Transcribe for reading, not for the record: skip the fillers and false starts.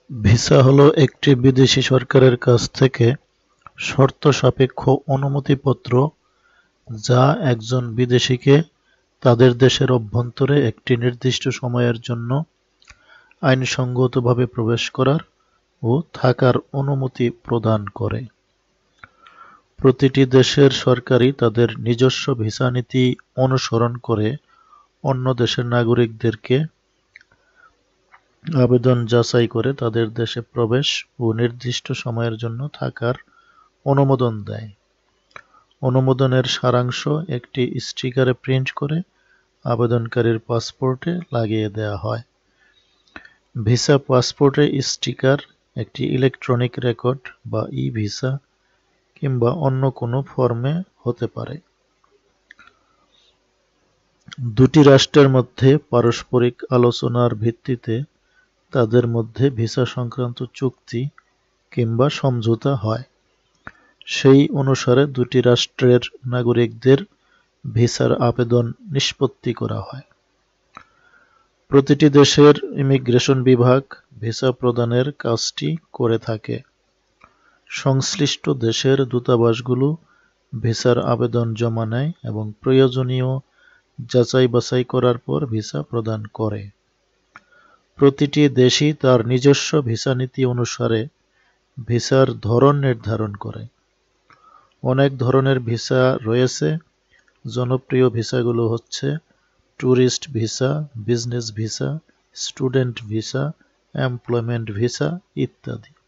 Visa হলো একটি বিদেশী সরকারের কাছ থেকে শর্তসাপেক্ষ অনুমতিপত্র যা একজন বিদেশীকে তাদের দেশের অভ্যন্তরে একটি নির্দিষ্ট সময়ের জন্য আইনসঙ্গতভাবে প্রবেশ করার ও থাকার অনুমতি প্রদান করে। প্রতিটি দেশের সরকারই তাদের নিজস্ব ভিসা নীতি অনুসরণ করে অন্য দেশের নাগরিকদেরকে আবেদন যাচাই করে তাদের দেশে প্রবেশ ও নির্দিষ্ট সময়ের জন্য থাকার অনুমোদন দেয়। অনুমোদনের সারাংশ একটি স্টিকারে প্রিন্ট করে আবেদনকারীর পাসপোর্টে লাগিয়ে দেওয়া হয়। ভিসা পাসপোর্টের স্টিকার একটি ইলেকট্রনিক রেকর্ড বা ই-ভিসা কিংবা অন্য কোনো ফর্মে হতে পারে। দুটি রাষ্ট্রের মধ্যে পারস্পরিক আলোচনার ভিত্তিতে তাদের মধ্যে ভিসা সংক্রান্ত চুক্তি কিংবা সমঝোতা হয়। সেই অনুসারে দুটি রাষ্ট্রের নাগরিকদের ভিসার আবেদন নিষ্পত্তি করা হয়। প্রতিটি দেশের ইমিগ্রেশন বিভাগ ভিসা প্রদানের কাজটি করে থাকে। সংশ্লিষ্ট দেশের দূতাবাসগুলো ভিসার আবেদন জমা নেয় এবং প্রয়োজনীয় যাচাই-বাছাই করার পর ভিসা প্রদান করে। প্রতিটি দেশই তার নিজস্ব ভিসা নীতি অনুসারে ভিসার ধরন নির্ধারণ করে। অনেক ধরনের ভিসা রয়েছে। জনপ্রিয় ভিসাগুলো হচ্ছে tourist visa, business visa, student visa, employment visa ইত্যাদি।